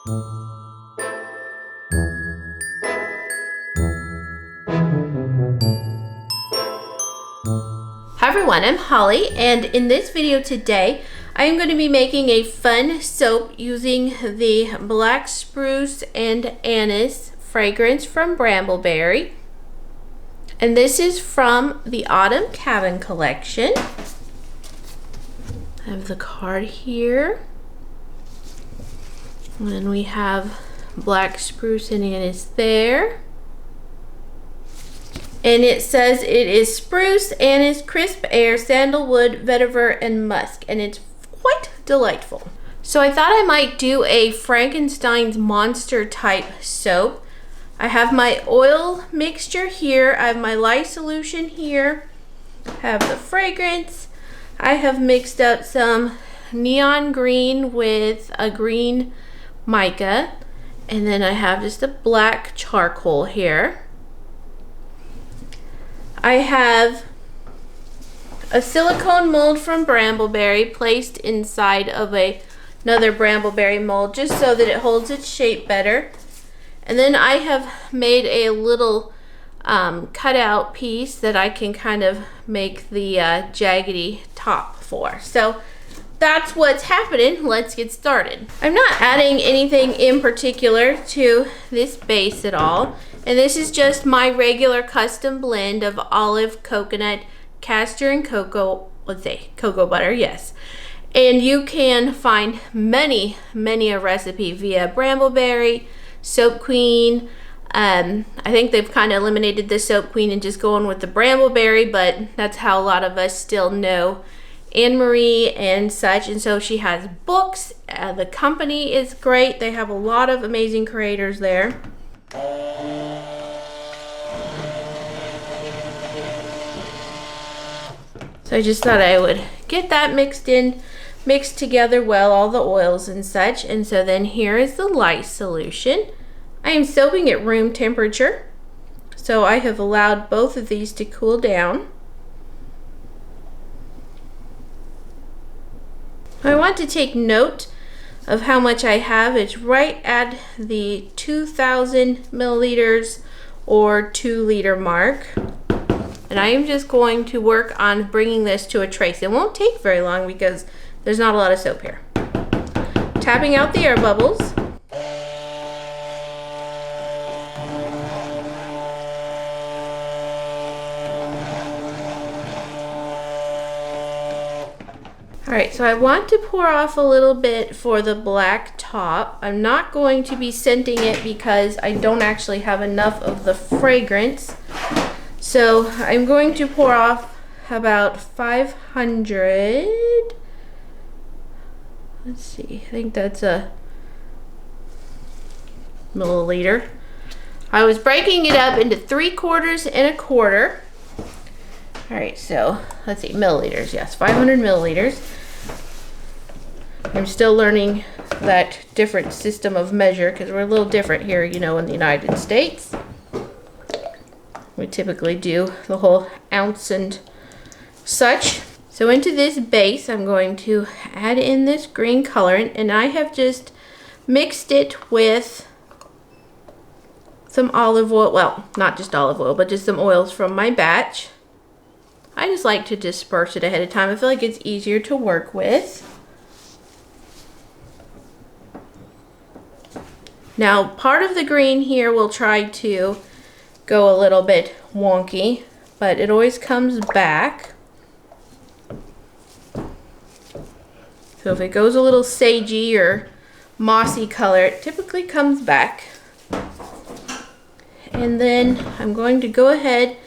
Hi everyone, I'm Holly, and in this video today I am going to be making a fun soap using the Black Spruce and Anise fragrance from Bramble Berry. And this is from the Autumn Collection. I have the card here. And then we have Black Spruce and Anise there. And it says it is spruce, anise, crisp air, sandalwood, vetiver, and musk. And it's quite delightful. So I thought I might do a Frankenstein's monster type soap. I have my oil mixture here. I have my lye solution here. I have the fragrance. I have mixed up some neon green with a green mica. And then I have just a black charcoal here. I have a silicone mold from Bramble Berry placed inside of another Bramble Berry mold just so that it holds its shape better. And then I have made a little cutout piece that I can kind of make the jaggedy top for. So that's what's happening. Let's get started. I'm not adding anything in particular to this base at all. And this is just my regular custom blend of olive, coconut, castor, and cocoa butter, yes. And you can find many a recipe via Bramble Berry, Soap Queen. I think they've kind of eliminated the Soap Queen and just going with the Bramble Berry, but that's how a lot of us still know Anne Marie and such. And so she has books. The company is great. They have a lot of amazing creators there. So I just thought I would get that mixed together well, all the oils and such. And so then here is the lye solution. I am soaping at room temperature. So I have allowed both of these to cool down. I want to take note of how much I have. It's right at the 2,000 milliliters or 2 liter mark. And I am just going to work on bringing this to a trace. It won't take very long because there's not a lot of soap here. Tapping out the air bubbles. Alright, so I want to pour off a little bit for the black top. I'm not going to be scenting it because I don't actually have enough of the fragrance. So I'm going to pour off about 500. Let's see, I think that's a milliliter. I was breaking it up into 3/4 and 1/4. Alright, so let's see, milliliters, yes, 500 milliliters. I'm still learning that different system of measure because we're a little different here, you know, in the United States. We typically do the whole ounce and such. So into this base, I'm going to add in this green colorant, and I have just mixed it with some olive oil. Well, not just olive oil, but just some oils from my batch. I just like to disperse it ahead of time. I feel like it's easier to work with. Now, part of the green here will try to go a little bit wonky, but it always comes back. So if it goes a little sagey or mossy color, it typically comes back. And then I'm going to go ahead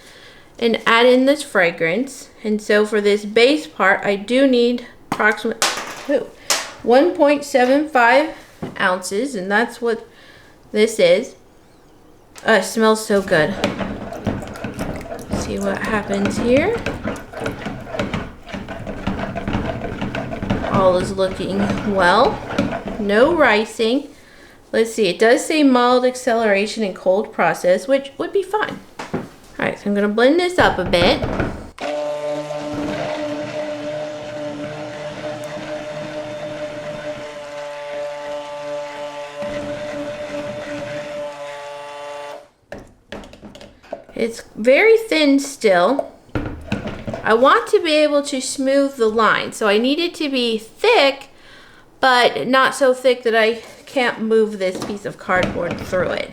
and add in this fragrance. And so for this base part, I do need approximately 1.75 ounces, and that's what this is. It smells so good. Let's see what happens here. All is looking well. No ricing. Let's see, it does say mild acceleration and cold process, which would be fine. Alright, so I'm going to blend this up a bit. It's very thin still. I want to be able to smooth the line, so I need it to be thick, but not so thick that I can't move this piece of cardboard through it.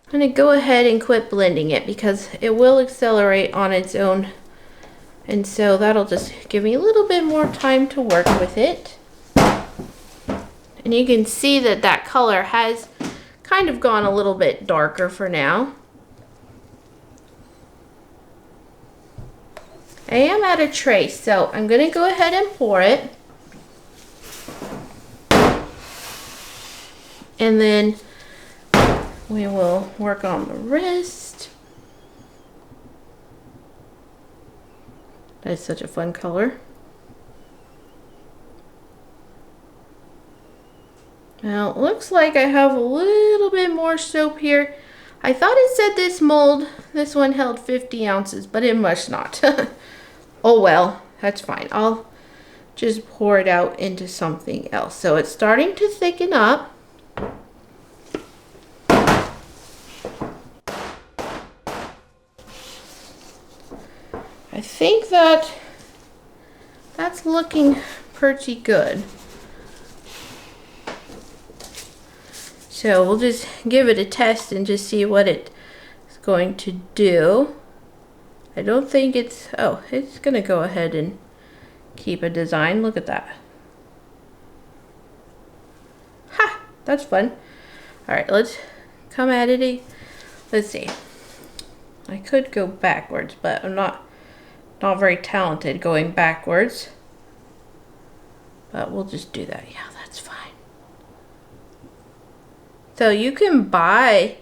I'm going to go ahead and quit blending it because it will accelerate on its own, and so that'll just give me a little bit more time to work with it. And you can see that that color has kind of gone a little bit darker for now. I am at a trace, so I'm going to go ahead and pour it. And then we will work on the wrist. That is such a fun color. Now it looks like I have a little bit more soap here. I thought it said this mold, this one held 50 ounces, but it must not. Oh well, that's fine. I'll just pour it out into something else. So it's starting to thicken up. I think that's looking pretty good. So we'll just give it a test and just see what it's going to do. I don't think it's, oh, it's gonna go ahead and keep a design. Look at that. Ha, that's fun. All right, let's come at it. Let's see. I could go backwards, but I'm not very talented going backwards. But we'll just do that. Yeah, that's fine. So you can buy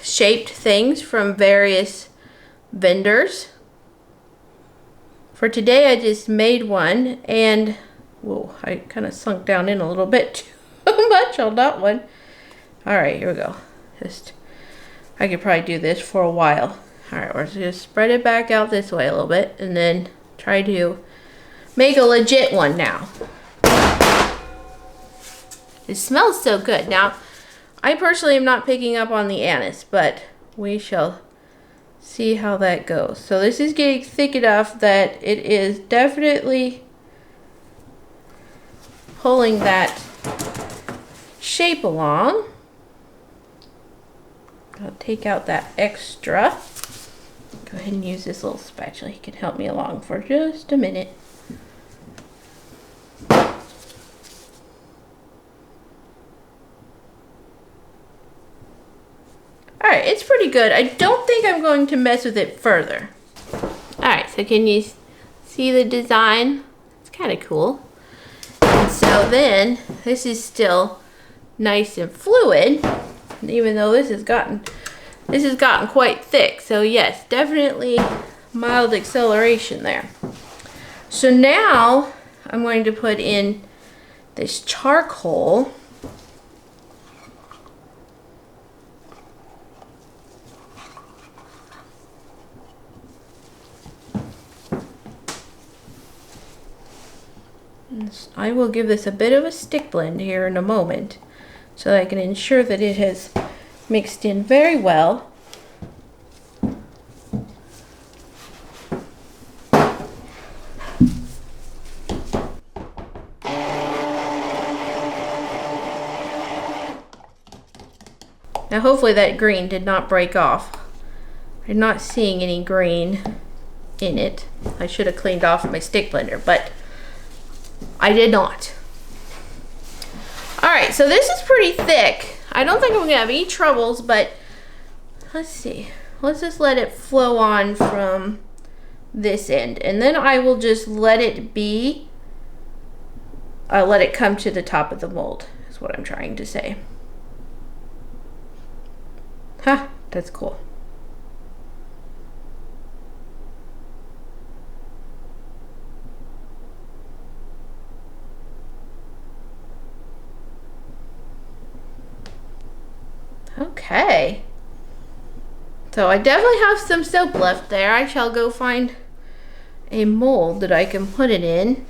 shaped things from various vendors. For today, I just made one, and whoa, I kind of sunk down in a little bit too much on that one. All right, here we go. I could probably do this for a while. All right, we're just gonna spread it back out this way a little bit, and then try to make a legit one now. It smells so good. Now, I personally am not picking up on the anise, but we shall see how that goes. So this is getting thick enough that it is definitely pulling that shape along. I'll take out that extra. Go ahead and use this little spatula. He can help me along for just a minute. Alright, it's pretty good. I don't think I'm going to mess with it further. Alright, so can you see the design? It's kind of cool. And so then, this is still nice and fluid, even though this has gotten quite thick. So yes, definitely mild acceleration there. So now, I'm going to put in this charcoal. I will give this a bit of a stick blend here in a moment so that I can ensure that it has mixed in very well. Now hopefully that green did not break off. I'm not seeing any green in it. I should have cleaned off my stick blender, but I did not. All right, so this is pretty thick. I don't think I'm gonna have any troubles, but let's see. Let's just let it flow on from this end, and then I will just let it be. Let it come to the top of the mold, is what I'm trying to say. Ha, that's cool. Okay. So I definitely have some soap left there. I shall go find a mold that I can put it in.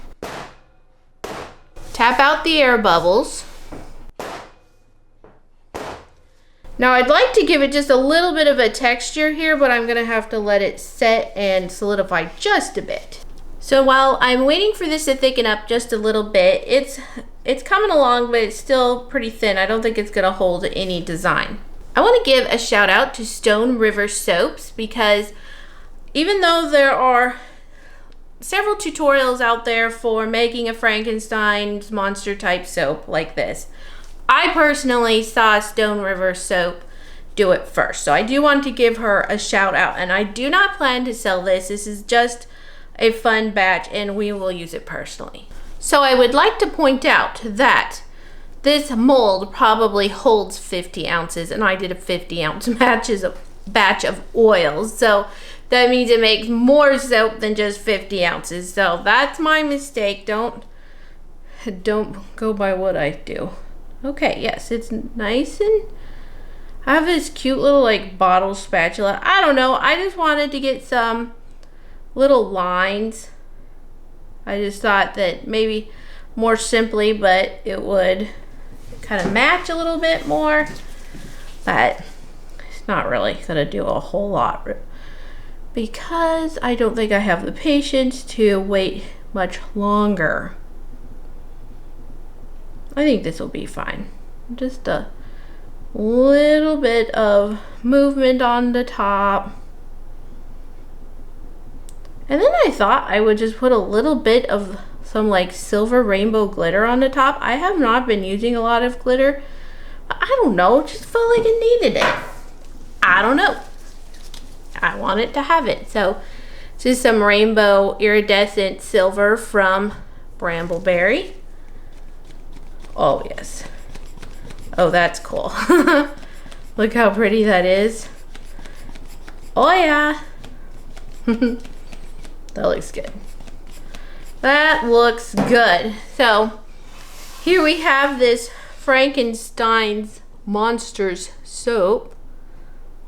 tap out the air bubbles. Now I'd like to give it just a little bit of a texture here, but I'm gonna have to let it set and solidify just a bit. So while I'm waiting for this to thicken up just a little bit, it's coming along, but it's still pretty thin. I don't think it's gonna hold any design. I wanna give a shout out to Stone River Soaps, because even though there are several tutorials out there for making a Frankenstein's monster type soap like this, I personally saw Stone River Soap do it first. So I do want to give her a shout out, and I do not plan to sell this. This is just a fun batch and we will use it personally. So I would like to point out that this mold probably holds 50 ounces, and I did a 50-ounce batch of oils. So that means it makes more soap than just 50 ounces. So that's my mistake. Don't go by what I do. Okay, yes, it's nice, and I have this cute little like bottle spatula. I don't know, I just wanted to get some little lines. I just thought that maybe more simply, but it would kind of match a little bit more, but it's not really gonna do a whole lot because I don't think I have the patience to wait much longer. I think this will be fine. Just a little bit of movement on the top. And then I thought I would just put a little bit of some like silver rainbow glitter on the top. I have not been using a lot of glitter. I don't know, just felt like it needed it. I don't know. I wanted to have it. So this is some rainbow iridescent silver from Bramble Berry. Oh yes. Oh, that's cool. Look how pretty that is. Oh yeah. That looks good. That looks good. So here we have this Frankenstein's Monsters soap.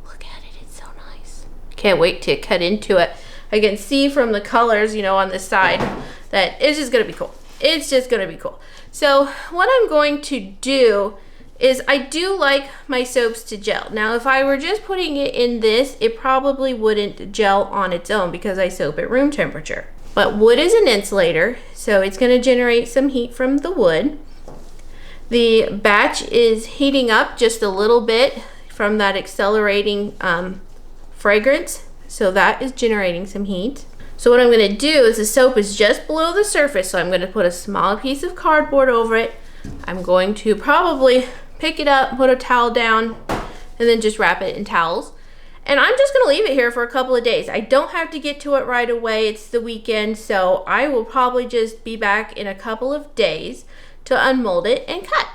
Look at it, it's so nice. Can't wait to cut into it. I can see from the colors, you know, on the side that it's just gonna be cool. It's just gonna be cool. So what I'm going to do is I do like my soaps to gel. Now if I were just putting it in this, it probably wouldn't gel on its own because I soap at room temperature. But wood is an insulator, so it's gonna generate some heat from the wood. The batch is heating up just a little bit from that accelerating fragrance, so that is generating some heat. So what I'm gonna do is the soap is just below the surface, so I'm gonna put a small piece of cardboard over it. I'm going to probably pick it up, put a towel down, and then just wrap it in towels. And I'm just gonna leave it here for a couple of days. I don't have to get to it right away. It's the weekend, so I will probably just be back in a couple of days to unmold it and cut.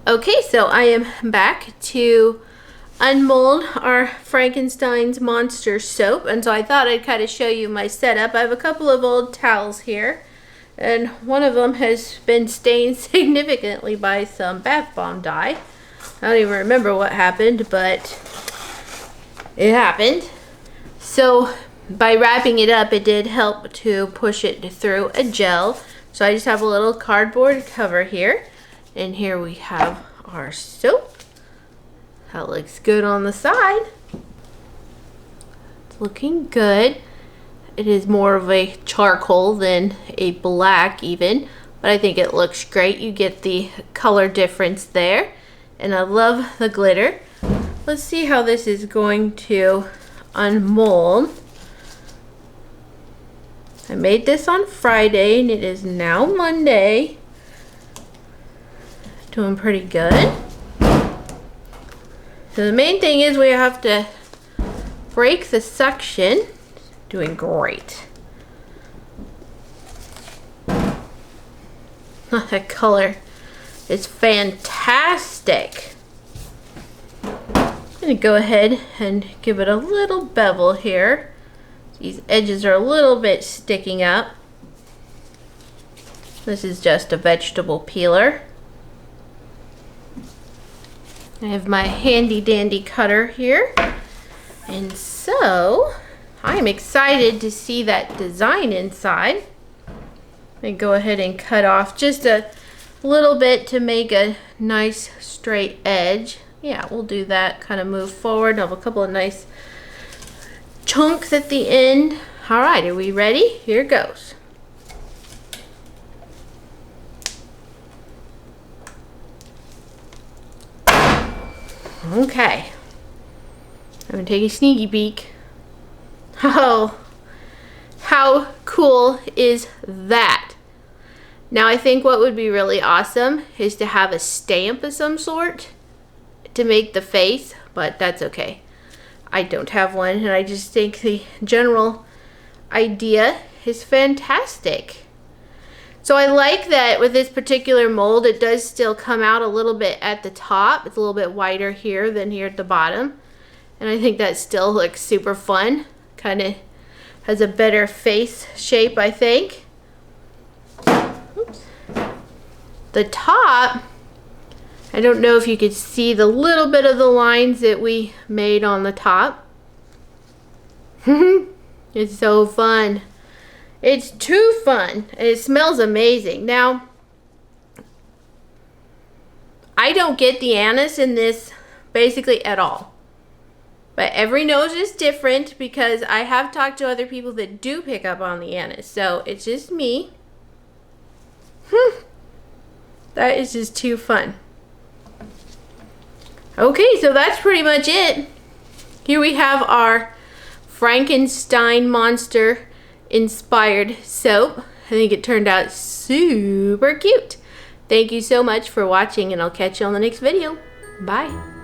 Okay, so I am back to unmold our Frankenstein's Monster soap, and so I thought I'd kind of show you my setup. I have a couple of old towels here, and one of them has been stained significantly by some bath bomb dye. I don't even remember what happened, but it happened. So by wrapping it up, it did help to push it through a gel. So I just have a little cardboard cover here, and here we have our soap. That looks good on the side. It's looking good. It is more of a charcoal than a black even, but I think it looks great. You get the color difference there, and I love the glitter. Let's see how this is going to unmold. I made this on Friday and it is now Monday. Doing pretty good. So the main thing is we have to break the suction. Doing great. That color is fantastic. I'm gonna go ahead and give it a little bevel here. These edges are a little bit sticking up. This is just a vegetable peeler. I have my handy dandy cutter here. And so I'm excited to see that design inside. Let me go ahead and cut off just a little bit to make a nice straight edge. Yeah, we'll do that. Kind of move forward. I'll have a couple of nice chunks at the end. All right, are we ready? Here goes. Okay. I'm gonna take a sneaky peek. Oh, how cool is that? Now I think what would be really awesome is to have a stamp of some sort to make the face, but that's okay. I don't have one, and I just think the general idea is fantastic. So I like that with this particular mold, it does still come out a little bit at the top. It's a little bit wider here than here at the bottom. And I think that still looks super fun. Kind of has a better face shape, I think. Oops. The top, I don't know if you could see the little bit of the lines that we made on the top. It's so fun. It's too fun. And it smells amazing. Now, I don't get the anise in this basically at all. But every nose is different because I have talked to other people that do pick up on the anise. So it's just me. That is just too fun. Okay, so that's pretty much it. Here we have our Frankenstein monster inspired soap. I think it turned out super cute. Thank you so much for watching, and I'll catch you on the next video. Bye.